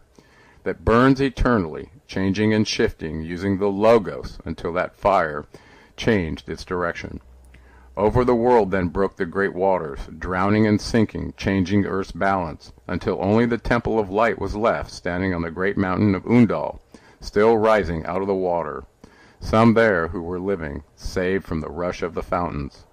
that burns eternally, changing and shifting, using the Logos until that fire changed its direction. Over the world then broke the great waters, drowning and sinking, changing earth's balance, until only the temple of light was left, standing on the great mountain of Undal, still rising out of the water. Some there who were living, saved from the rush of the fountains.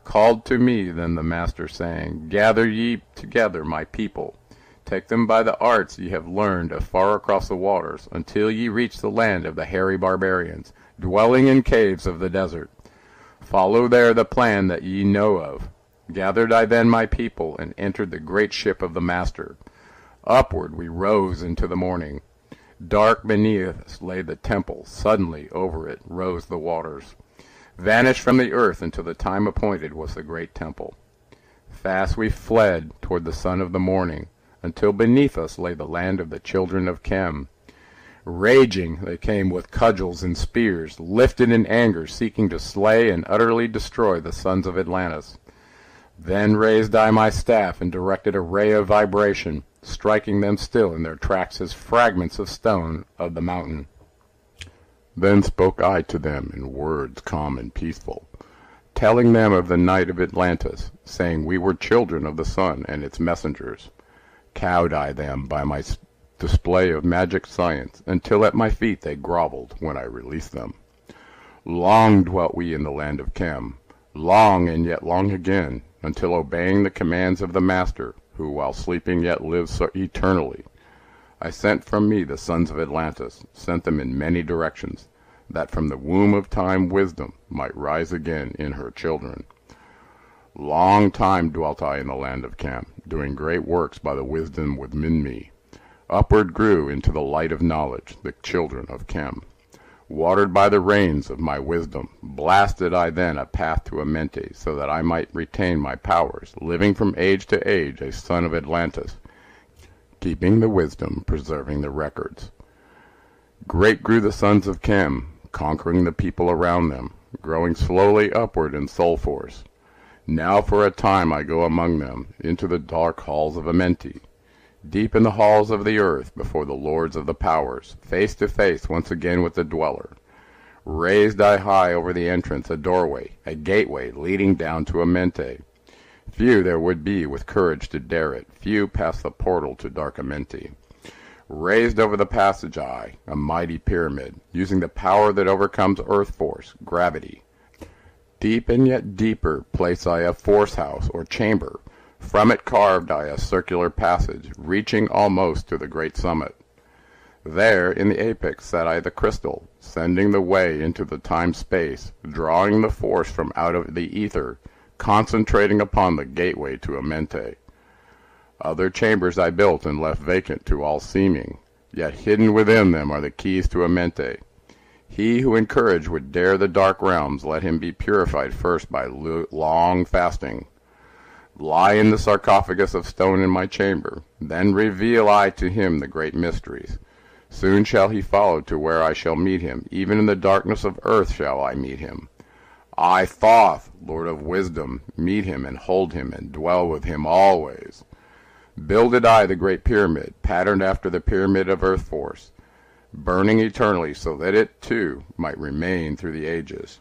Called to me then the Master, saying, Gather ye together my people. Take them by the arts ye have learned afar across the waters, until ye reach the land of the hairy barbarians, dwelling in caves of the desert. Follow there the plan that ye know of. Gathered I then my people, and entered the great ship of the Master. Upward we rose into the morning. Dark beneath us lay the temple. Suddenly over it rose the waters. Vanished from the earth until the time appointed was the great temple. Fast we fled toward the sun of the morning, until beneath us lay the land of the children of Chem. Raging they came with cudgels and spears, lifted in anger, seeking to slay and utterly destroy the sons of Atlantis. Then raised I my staff and directed a ray of vibration, striking them still in their tracks as fragments of stone of the mountain. Then spoke I to them in words calm and peaceful, telling them of the night of Atlantis, saying we were children of the sun and its messengers. Cowed I them by my display of magic science, until at my feet they groveled when I released them. Long dwelt we in the land of Chem, long and yet long again, until obeying the commands of the Master, who while sleeping yet lives so eternally, I sent from me the sons of Atlantis, sent them in many directions, that from the womb of time wisdom might rise again in her children. Long time dwelt I in the land of Chem, doing great works by the wisdom within me. Upward grew into the light of knowledge the children of Chem. Watered by the rains of my wisdom, blasted I then a path to Amenti, so that I might retain my powers, living from age to age a son of Atlantis, keeping the wisdom, preserving the records. Great grew the sons of Chem, conquering the people around them, growing slowly upward in soul force. Now for a time I go among them, into the dark halls of Amenti, deep in the halls of the earth, before the lords of the powers, face to face once again with the dweller. Raised I high over the entrance a doorway, a gateway leading down to Amenti. Few there would be with courage to dare it, few past the portal to dark Amenti. Raised over the passage I, a mighty pyramid, using the power that overcomes earth force, gravity. Deep and yet deeper place I a force house or chamber. From it carved I a circular passage, reaching almost to the great summit. There in the apex sat I the crystal, sending the way into the time-space, drawing the force from out of the ether, concentrating upon the gateway to Amenti. Other chambers I built and left vacant to all seeming, yet hidden within them are the keys to Amenti. He who in courage would dare the dark realms, let him be purified first by long fasting. Lie in the sarcophagus of stone in my chamber, then reveal I to him the great mysteries. Soon shall he follow to where I shall meet him, even in the darkness of earth shall I meet him. I, Thoth, Lord of Wisdom, meet him and hold him and dwell with him always. Builded I the great pyramid, patterned after the pyramid of earth force, burning eternally so that it, too, might remain through the ages.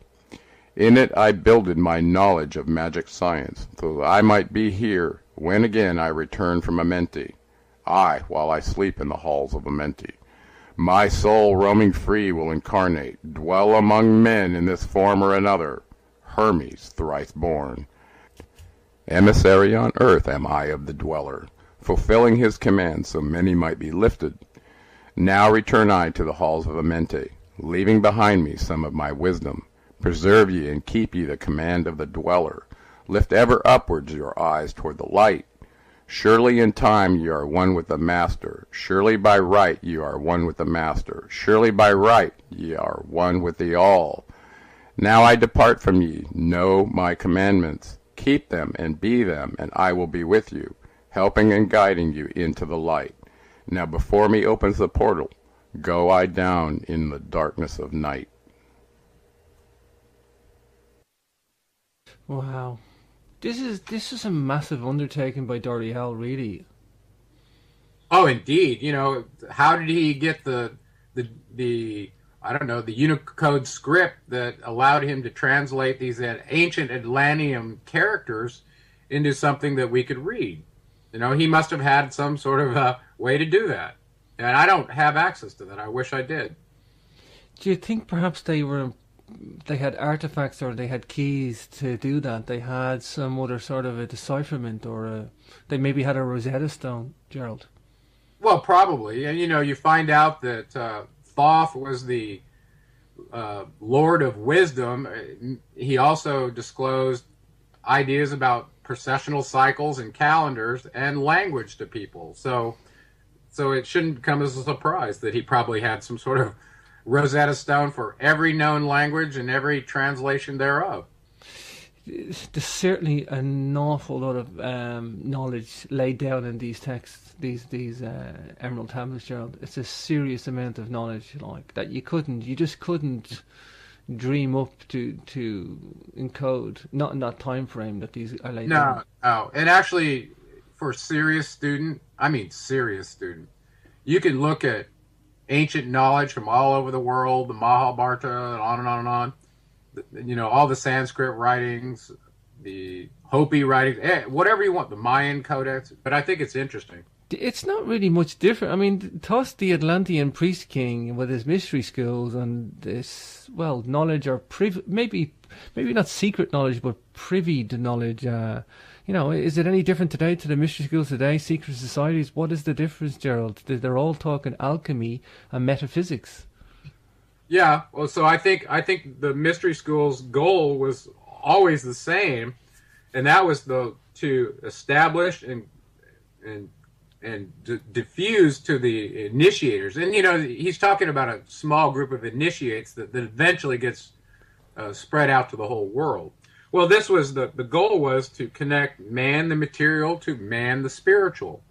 In it I builded my knowledge of magic science, so that I might be here when again I return from Amenti, I, while I sleep in the halls of Amenti. My soul, roaming free, will incarnate, dwell among men in this form or another, Hermes thrice born. Emissary on earth am I of the dweller, fulfilling his commands so many might be lifted. Now return I to the halls of Amenti, leaving behind me some of my wisdom. Preserve ye and keep ye the command of the dweller. Lift ever upwards your eyes toward the light. Surely in time ye are one with the Master. Surely by right ye are one with the Master. Surely by right ye are one with the All. Now I depart from ye. Know my commandments. Keep them and be them, and I will be with you, helping and guiding you into the light. Now before me opens the portal. Go I down in the darkness of night. Wow. This is a massive undertaking by Doriel, really. Oh, indeed. You know, how did he get the I don't know, the Unicode script that allowed him to translate these ancient Atlantean characters into something that we could read? You know, he must have had some sort of a way to do that. And I don't have access to that. I wish I did. Do you think perhaps they had artifacts or they had keys to do that? They had some other sort of a decipherment, or they maybe had a Rosetta Stone, Gerald? Well, probably. And, you know, you find out that Thoth was the Lord of Wisdom. He also disclosed ideas about processional cycles and calendars and language to people. So So it shouldn't come as a surprise that he probably had some sort of Rosetta Stone for every known language and every translation thereof. There's certainly an awful lot of knowledge laid down in these texts, these Emerald Tablets, Gerald. It's a serious amount of knowledge, like that you just couldn't dream up to encode, not in that time frame that these are laid down. No, and actually, for serious student, you can look at ancient knowledge from all over the world, the Mahabharata, and on and on and on. You know, all the Sanskrit writings, the Hopi writings, whatever you want, the Mayan codex. But I think it's interesting. It's not really much different. I mean, Thoth, the Atlantean priest king, with his mystery schools and this, well, knowledge or maybe not secret knowledge, but privy to knowledge. You know, is it any different today to the mystery schools today, secret societies? What is the difference, Gerald? They're all talking alchemy and metaphysics. Yeah, well, so I think the mystery school's goal was always the same, and that was to establish and diffuse to the initiators. And you know, he's talking about a small group of initiates that eventually gets spread out to the whole world. Well, this was the goal was to connect man the material to man the spiritual,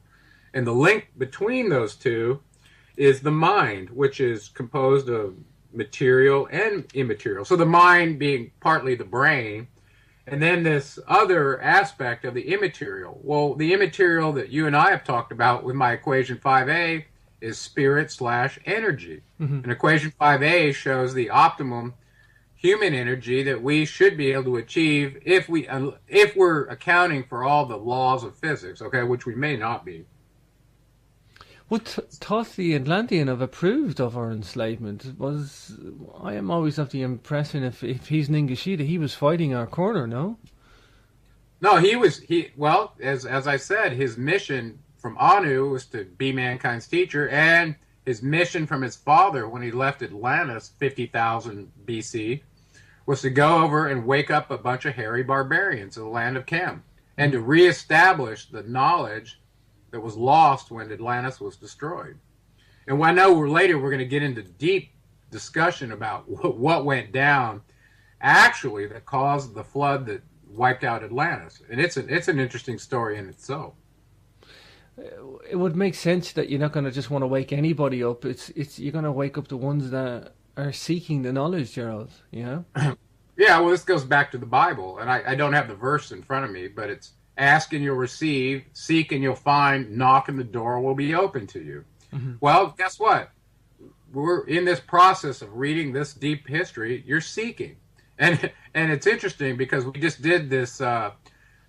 and the link between those two is the mind, which is composed of material and immaterial. So the mind being partly the brain, and then this other aspect of the immaterial. Well, the immaterial that you and I have talked about with my equation 5a is spirit/energy. Mm-hmm. And equation 5a shows the optimum human energy that we should be able to achieve if we're accounting for all the laws of physics, okay, which we may not be. What Thoth the Atlantean have approved of our enslavement I am always of the impression if he's Ningishita, he was fighting our corner, no? No, well, as I said, his mission from Anu was to be mankind's teacher, and his mission from his father when he left Atlantis 50,000 BC was to go over and wake up a bunch of hairy barbarians in the land of Chem and to reestablish the knowledge that was lost when Atlantis was destroyed. And I know later we're going to get into deep discussion about what went down actually that caused the flood that wiped out Atlantis. And it's an interesting story in itself. It would make sense that you're not going to just want to wake anybody up. You're going to wake up the ones that are seeking the knowledge, Gerald, you know? Yeah, well, this goes back to the Bible, and I don't have the verse in front of me, but it's ask and you'll receive, seek and you'll find, knock and the door will be open to you. Mm-hmm. Well, guess what? We're in this process of reading this deep history. You're seeking. And it's interesting because we just did this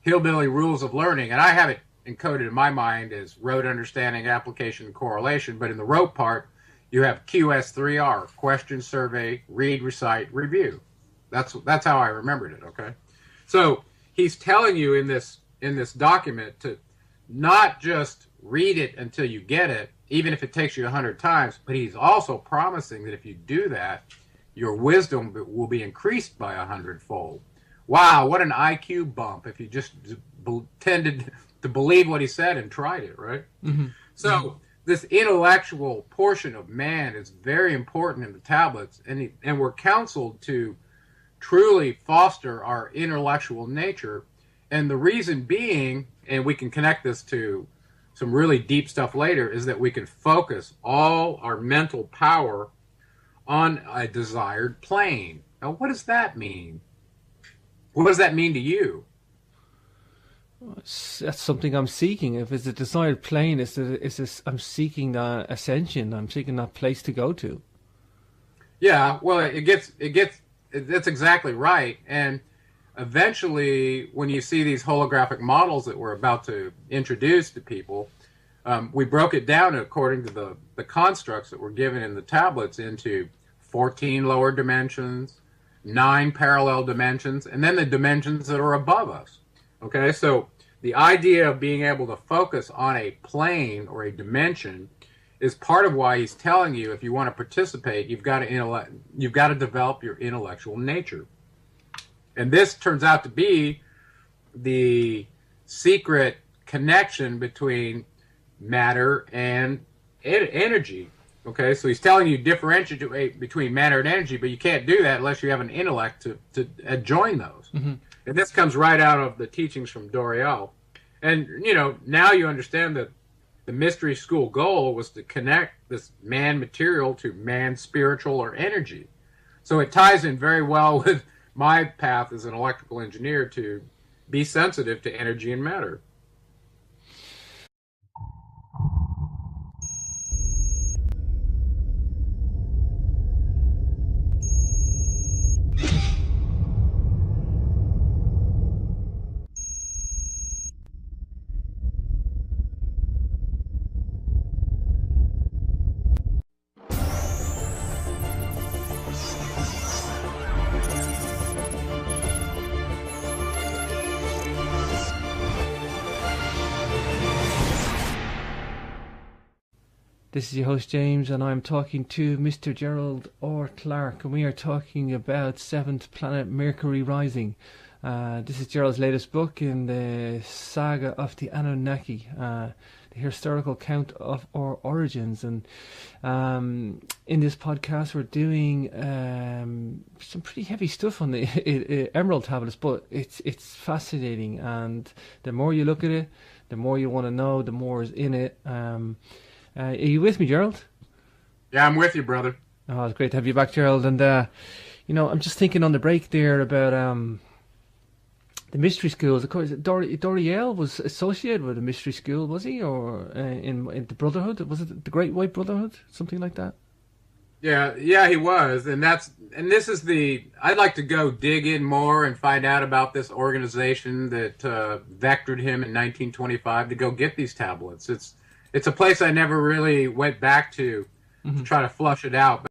Hillbilly Rules of Learning, and I have it encoded in my mind as rote understanding, application, and correlation, but in the rote part, you have QS3R, question, survey, read, recite, review. That's how I remembered it, okay? So he's telling you in this document to not just read it until you get it, even if it takes you 100 times, but he's also promising that if you do that, your wisdom will be increased by 100-fold. Wow, what an IQ bump if you just tended to believe what he said and tried it, right? Mm-hmm. So this intellectual portion of man is very important in the tablets, and we're counseled to truly foster our intellectual nature. And the reason being, and we can connect this to some really deep stuff later, is that we can focus all our mental power on a desired plane. Now, what does that mean? What does that mean to you? That's something I'm seeking. If it's a desired plane, I'm seeking that ascension. I'm seeking that place to go to. Yeah, well, that's exactly right. And eventually, when you see these holographic models that we're about to introduce to people, we broke it down according to the constructs that were given in the tablets into 14 lower dimensions, 9 parallel dimensions, and then the dimensions that are above us. Okay, so the idea of being able to focus on a plane or a dimension is part of why he's telling you if you want to participate, you've got to develop your intellectual nature. And this turns out to be the secret connection between matter and energy. Okay, so he's telling you differentiate between matter and energy, but you can't do that unless you have an intellect to join those. Mm-hmm. And this comes right out of the teachings from Doriel. And, now you understand that the mystery school goal was to connect this man material to man spiritual or energy. So it ties in very well with my path as an electrical engineer to be sensitive to energy and matter. This is your host James, and I'm talking to Mr. Gerald R. Clark, and we are talking about seventh planet Mercury rising. This is Gerald's latest book in the saga of the Anunnaki, the historical account of our origins. And in this podcast, we're doing some pretty heavy stuff on the Emerald tablets, but it's fascinating. And the more you look at it, the more you want to know, the more is in it. Are you with me, Gerald? Yeah, I'm with you, brother. Oh, it's great to have you back, Gerald. And, I'm just thinking on the break there about the mystery schools. Of course, Doriel was associated with a mystery school, was he? Or in the Brotherhood? Was it the Great White Brotherhood? Something like that? Yeah, he was. And this is I'd like to go dig in more and find out about this organization that vectored him in 1925 to go get these tablets. It's a place I never really went back to try to flush it out.